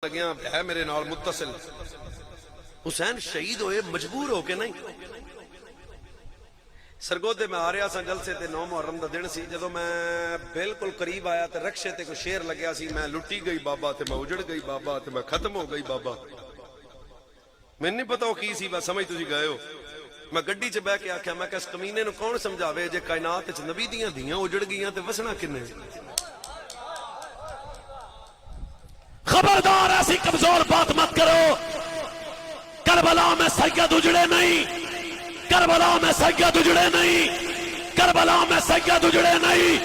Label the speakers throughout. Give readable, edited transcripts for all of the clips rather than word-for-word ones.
Speaker 1: لگیاں ہے میرے نال متصل. حسین شہید ہوئے مجبور ہو کے نہیں. سرگودے میں آ رہا سا جلسے تے 9 محرم دا دن سی. جدو میں بالکل قریب آیا تے رکشے تے کوئی شیر لگیا سی, میں لٹی گئی بابا تے میں اجڑ گئی بابا تے میں ختم ہو گئی بابا. میں نہیں پتا وہ کی سی, بس سمجھ تسی گئے ہو. میں گڈی چ بہ کے آکھیا میں کہ اس کمینے نو کون سمجھاوے جے کائنات وچ نبی دیاں دھیاں اجڑ گئیاں تے وسنا کنے.
Speaker 2: خبردار ایسی کمزور بات مت کرو. کربلا میں سید اجڑے نہیں, کربلا میں سید اجڑے نہیں, کربلا میں سید اجڑے نہیں.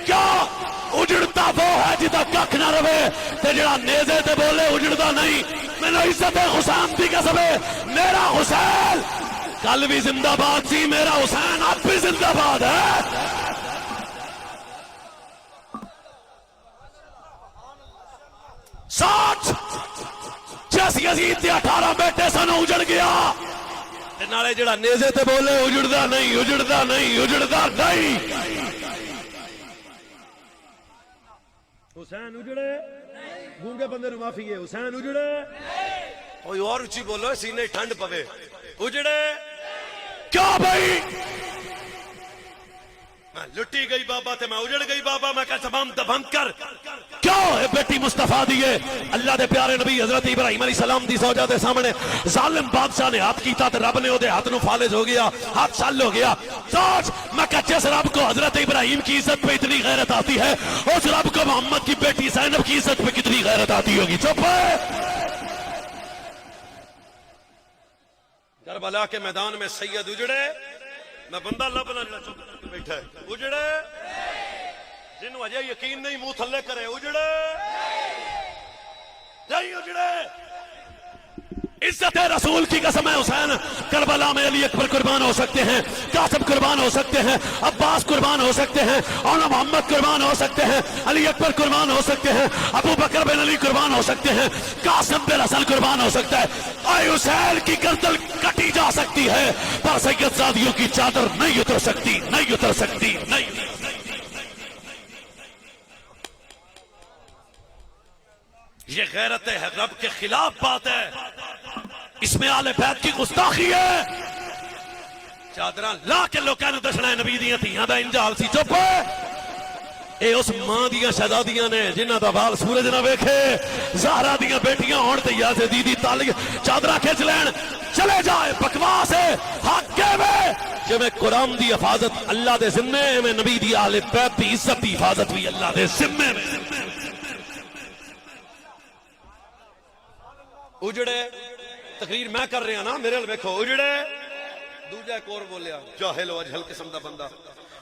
Speaker 2: کیا اجڑتا وہ ہے جدا ککھ نہ رہے تے جڑا نیزے تے بولے اجڑتا نہیں. مینوں عزت حسین دی قسم ہے, میرا حسین کل بھی زندہ باد سی, میرا حسین اب بھی زندہ باد ہے. ساٹھ جس یزید دے 18 بیٹے سن اجڑ گیا, نالے جڑا نیزے تے بولے اجڑدا نہیں, اجڑدا نہیں, اجڑدا نہیں.
Speaker 1: حسین اجڑے گونگے بندے نو معافی ہے. حسین اجڑے اوے اور اچھی بولو سینے ٹھنڈ پوے. اجڑے
Speaker 2: کیا بھائی
Speaker 1: میں لٹی گئی بابا تے میں اجڑ گئی بابا. میں کہا تمام دبنگ کر.
Speaker 2: کیوں بیٹی مصطفیٰ دیئے اللہ دے پیارے نبی حضرت ابراہیم علیہ السلام دی سوجہ دے سامنے ظالم بادشاہ نے ہاتھ کیتا تے رب نے او دے ہاتھ نو فالج ہو گیا, ہاتھ شل ہو گیا. سوچ میں کہ جس رب کو حضرت ابراہیم کی عزت پہ اتنی غیرت آتی ہے, اس رب کو محمد کی بیٹی زینب کی عزت پہ کتنی غیرت آتی ہوگی. چپ ہے.
Speaker 1: کربلا کے میدان میں سید اجڑے, میں بندہ لبنا جڑا چپ کر کے بیٹھا ہے. اجڑے جنہوں اجے یقین نہیں منہ تھلے کرے. اجڑے نہیں اجڑے.
Speaker 2: عزت رسول کی قسم ہے حسین کربلا میں علی اکبر قربان ہو سکتے ہیں, قاسم قربان ہو سکتے ہیں, عباس قربان ہو سکتے ہیں, اور محمد قربان ہو سکتے ہیں, علی اکبر قربان ہو سکتے ہیں, ابو بکر بن علی قربان ہو سکتے ہیں, قاسم بن حسن قربان ہو سکتا ہے. اے حسین کی گردن کٹی جا سکتی ہے پر سید زادیوں کی چادر نہیں اتر سکتی, نہیں اتر سکتی, نہیں. یہ غیرت ہے رب کے خلاف بات ہے, اس میں آل بیت کی گستاخی ہے. چادراں لا کے لوکاں نوں دسنا ہے نبی دیاں دھیاں دا انجال سی. چپ اے اس ماں دیاں شہزادیاں نے جنہاں دا بال سورج نہ ویکھے, زہرا دیاں بیٹیاں ہون تے یا دی تعلق چادراں کھچ لین. چلے جائے بکواس ہے, حق کے میں کہ میں قرآن دی حفاظت اللہ دے ذمے میں, نبی دی آل بیت دی عزت دی حفاظت بھی اللہ دے ذمے میں.
Speaker 1: اجڑے تقریر میں کر رہا نا, میرے لئے بیکھو. اجڑے دوجہ ایک اور بولیا جاہل و اجہل قسم دا بندہ.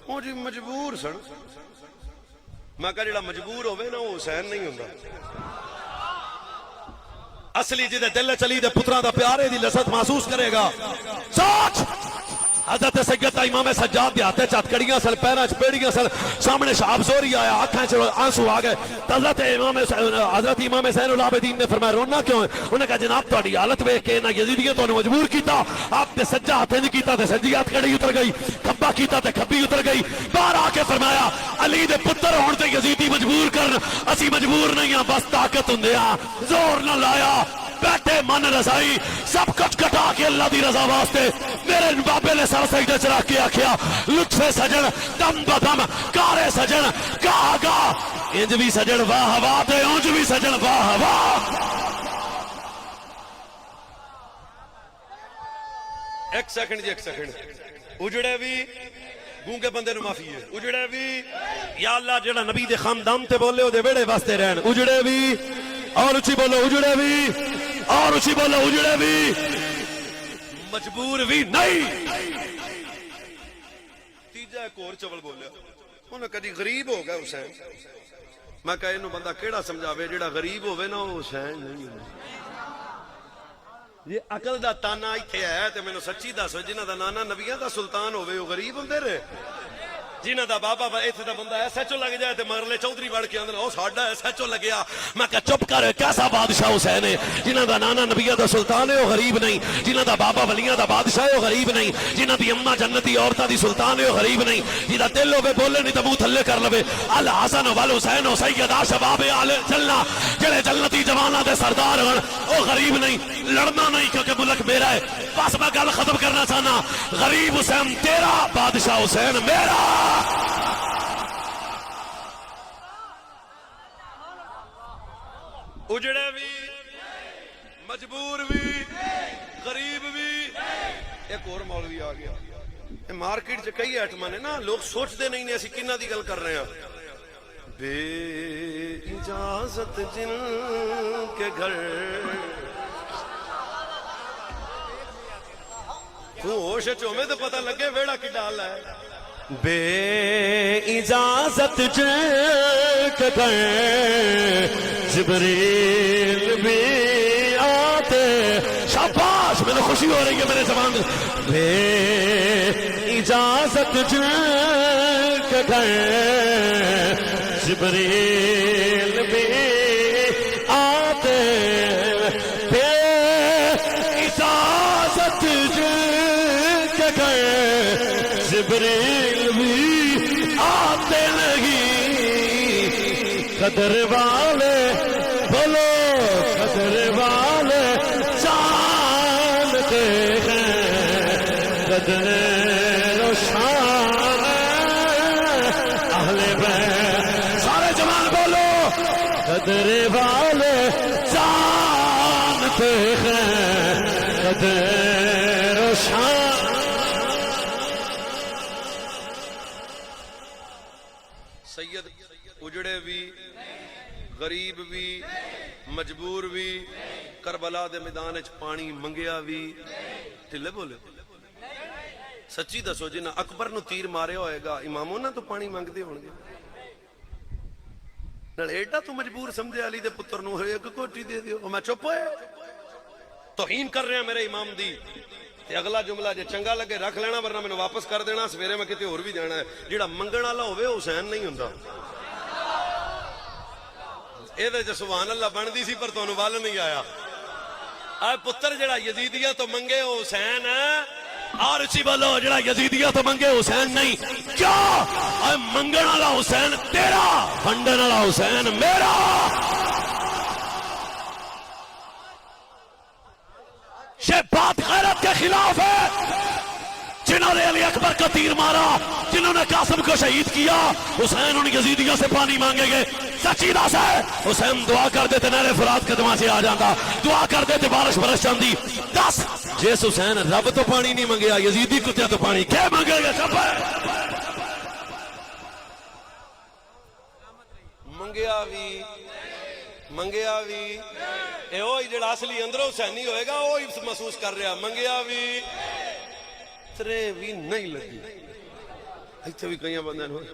Speaker 1: وہ جی مجبور سن. میں کہا جڑا مجبور ہوئے نا وہ حسین نہیں ہوندہ.
Speaker 2: اصلی جدے دل چلی دے پتران دا پیارے دی لذت محسوس کرے گا. سوچ حضرت سیدہ امام سجاد دے ہاتھے چتکڑیاں سن, پیراں چپیڑیاں سن, سامنے شہاب زوری آیا, آنکھیں سے آنسو آ گئے. حضرت امام زین العابدین نے فرمایا رونا کیوں ہے؟ انہوں نے کہا جناب تہاڈی حالت ویکھ کے نہ یزیدیاں تو مجبور کیتا, آپ نے سجا ہاتھ نہیں کیتا تے سجی ہاتھ کڑی اتر گئی, کھبا کیتا تے کھبی اتر گئی. باہر آ کے فرمایا علی دے پتر ہون تے یزیدی مجبور کرن, اسی مجبور نہیں ہاں, بس طاقت ہوندے ہاں, زور نہ لایا, بیٹھے من رضائی, سب کچھ کٹا کے اللہ دی رضا واسطے. میرے بابے نے سر سجدے چ رکھ کے آکھیا لطف سجن دم بدم کارے سجن کہا گا انج بھی سجن واہ واہ تے اونج بھی سجن واہ واہ.
Speaker 1: ایک سیکنڈ جی, ایک سیکنڈ. اجڑے بھی گونگے بندے نو معافی ہے. اجڑے بھی
Speaker 2: یا اللہ جڑا نبی دے خاندان تے بولے او دے ویڑے واسطے رہن. اجڑے بھی اور اچھی بولو, اجڑے بھی اور اچھی بولو, اجڑے بھی مجبور بھی نہیں.
Speaker 1: تیجا ایک اور چول بولیا, انہوں کدی غریب ہو گیا حسین. میں کہا انہوں بندہ کیڑا سمجھاوے جڑا غریب ہوئے نا وہ حسین نہیں ہوئے. یہ عقل دا تانا ایتھے ہے تے میں نے سچی دس, جنہ دا نانا نبیاں دا سلطان ہوئے وہ غریب ہوندے رہے. جنہ دا بابا ایتھے دا بندہ ایس ایچ او لگ جائے تے مغرلے چودھری بڑھ کے اندر او ساڈا ایس ایچ او لگیا.
Speaker 2: میں کہا چپ کر, کیسا بادشاہ حسین ہے جنہ دا نانا نبیہ دا سلطان ہے وہ غریب نہیں, جنہ دا بابا ولیاں دا بادشاہ ہے وہ غریب نہیں, جنہ دی اماں جنتی عورتاں دی سلطان ہے وہ غریب نہیں, جنہ دل ہوے بولے نہیں تے منہ تھلے کر لوے. الحسن والحسین سیدا شباب آل جنہ جڑے جنتی جواناں دے سردار ہون او غریب نہیں، لڑنا نہیں کیونکہ ملک میرا ہے. بس میں گل ختم کرنا چاہنا، غریب حسین تیرا، بادشاہ حسین میرا.
Speaker 1: اجڑے بھی، مجبور بھی، غریب بھی. ایک اور مولوی آ گیا. مارکیٹ چ کئی آئٹم نے نا، لوگ سوچتے نہیں نے اسی کنہ دی گل کر رہے ہیں. بے اجازت جن کے گھر ہوش چومے تو پتہ لگے ویڑا کی ڈال ہے.
Speaker 2: بے اجازت جن کے گھر جبریل بھی آتے. شاباش، میں نے خوشی ہو رہی ہے میرے زبان میں. بے اجازت جن کے گھر جبریل بھی آتے. بے اجازت جن کے گھر جبریل بھی آتے نہیں. قدر والے بولو، قدر والے جانتے ہیں، قدر روشان اہل بیت. سارے جوان بولو، قدر والے جانتے ہیں، قدر روشان.
Speaker 1: سید اجڑے بھی، غریب بھی، مجبور بھی، کربلا دے میدان وچ پانی منگیا بھی. ٹھلے بولے سچی دسو، جنہ اکبر نو تیر ماریا ہوئے گا اماموں نہ تو پانی منگتے ہون گے. نال ایڈا تو مجبور سمجھے علی دے پتر نو ایک کوٹی دے دیو. میں چپ ہوئے توہین کر رہے ہیں میرے امام دی. تے اگلا جملہ جے چنگا لگے رکھ لینا، ورنہ میں واپس کر دینا. سویرے میں کتے اور بھی جانا ہے. جیڑا منگن والا ہوئے حسین نہیں ہوندا. اے تے سبحان اللہ بندی سی پر تانوں ول نہیں آیا. اے پتر جڑا یزیدیہ تو منگے او حسین ہے.
Speaker 2: اور اسی بولو، جڑا یزیدیہ تو منگے حسین نہیں. کیا اے منگن والا حسین تیرا، بنڈن والا حسین میرا. یہ بات غیرت کے خلاف ہے. جنہوں نے علی اکبر کا تیر مارا، جنہوں نے قاسم کو شہید کیا، حسین ان یزیدیوں سے پانی مانگیں گے. سچی دس ہے، حسین دعا کر دیتے نہر فرات قدماں سے آ جاندہ، دعا کر دیتے بارش برس جاندی. دس جیس حسین رب تو پانی نہیں منگیا، یزیدی کتیا تو پانی کیا مانگے گا؟ سب
Speaker 1: منگیا بھی، منگیا بھی. اے وہی جڑا اصلی اندروں حسینی ہوئے گا وہی محسوس کر رہا. منگیا بھی، ترے بھی نہیں لگی. ایتھے بھی کئی بندے ہوئے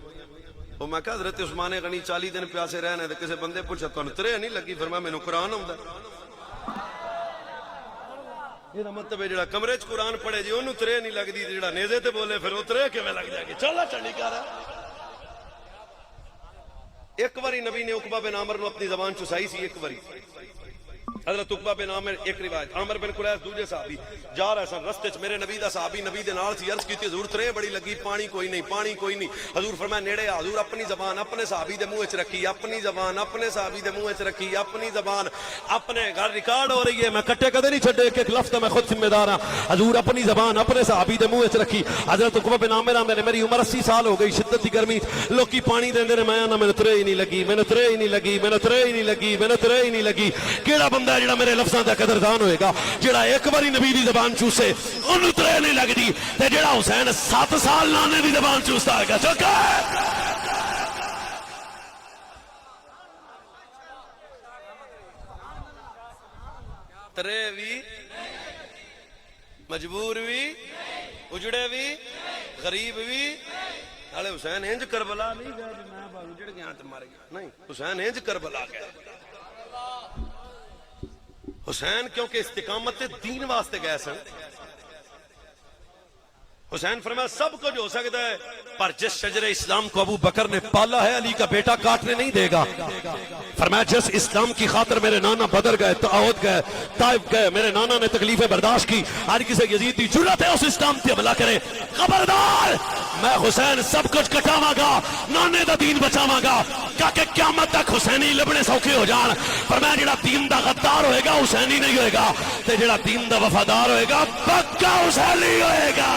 Speaker 1: وہ میں کہا حضرت عثمان غنی 40 دن پیاسے رہنے دے. کسے بندے پوچھا تانوں ترے نہیں لگی؟ فرمایا مینوں قرآن آوندا. یہ مطلب ہے جڑا کمرے چ قرآن پڑھے جی انہوں ترے نہیں لگدی، جڑا نیزے تے بولے پھر وہ ترے کیویں لگ جائے گی؟ چلا چڑی کر. ایک باری نبی نے عقبہ بن عامر نو اپنی زبان چسائی سی. ایک باری حضرت عقبہ بن عامر، ایک روایت عامر بن قریظ دوجے صحابی جا رہے سن رستے چ میرے نبی دا صحابی نبی دے نال سی. عرض کیتی حضور ترے بڑی لگی، پانی کوئی نہیں، پانی کوئی نہیں. حضور فرمایا نیڑے آ. حضور اپنی زبان اپنے صحابی دے منہ وچ رکھی، اپنی زبان اپنے صحابی دے منہ وچ رکھی، اپنی زبان اپنے گھر ریکارڈ ہو رہی ہے. میں کٹے کدے نہیں چھڈے، ایک ایک لفظ میں خود ذمہ دار ہاں. حضور اپنی زبان اپنے صحابی دے منہ وچ رکھی. حضرت عقبہ بن عامر میری عمر 80 سال ہو گئی، شدت دی گرمی، لوکی پانی دیندے نے، میں نہ مینوں ترے ہی نہیں لگی، مینوں ترے ہی نہیں لگی، مینوں ترے ہی نہیں لگی، مینوں ترے ہی نہیں لگی. کیڑا بندہ ہے جڑا میرے لفظاں دا قدردان ہوئے گا؟ جڑا ایک باری نبی دی زبان چوسے انہوں ترے نہیں لگدی، تے جڑا حسین 7 سال نانے دی زبان چوستا ہے گا چکا ترے بھی، مجبور بھی، اجڑے بھی، غریب بھی. نالے حسین انج کربلا نہیں گیا کہ میں باغ اجڑ گیا تے مر گیا. نہیں، حسین انج کربلا گیا. حسین کیونکہ استقامت دین واسطے گئے سن. حسین فرمایا سب کچھ ہو سکتا ہے
Speaker 2: پر جس شجر اسلام کو ابو بکر نے پالا ہے علی کا بیٹا کاٹنے نہیں دے گا. فرمایا جس اسلام کی خاطر میرے نانا بدر گئے، تعود گئے، طائف گئے، میرے نانا نے تکلیفیں برداشت کی، ہر کسی یزید دی جرأت ہے اس اسلام تے حملہ کرے. خبردار میں حسین سب کچھ کٹاواں گا، نانے دا دین بچاواں گا کہ قیامت تک حسینی لبنے سوکھے ہو جان. فرمایا جڑا دین دا غدار ہوئے گا حسینی نہیں ہوئے گا، تے جڑا دین دا وفادار ہوئے گا پکا حسینی ہوئے گا.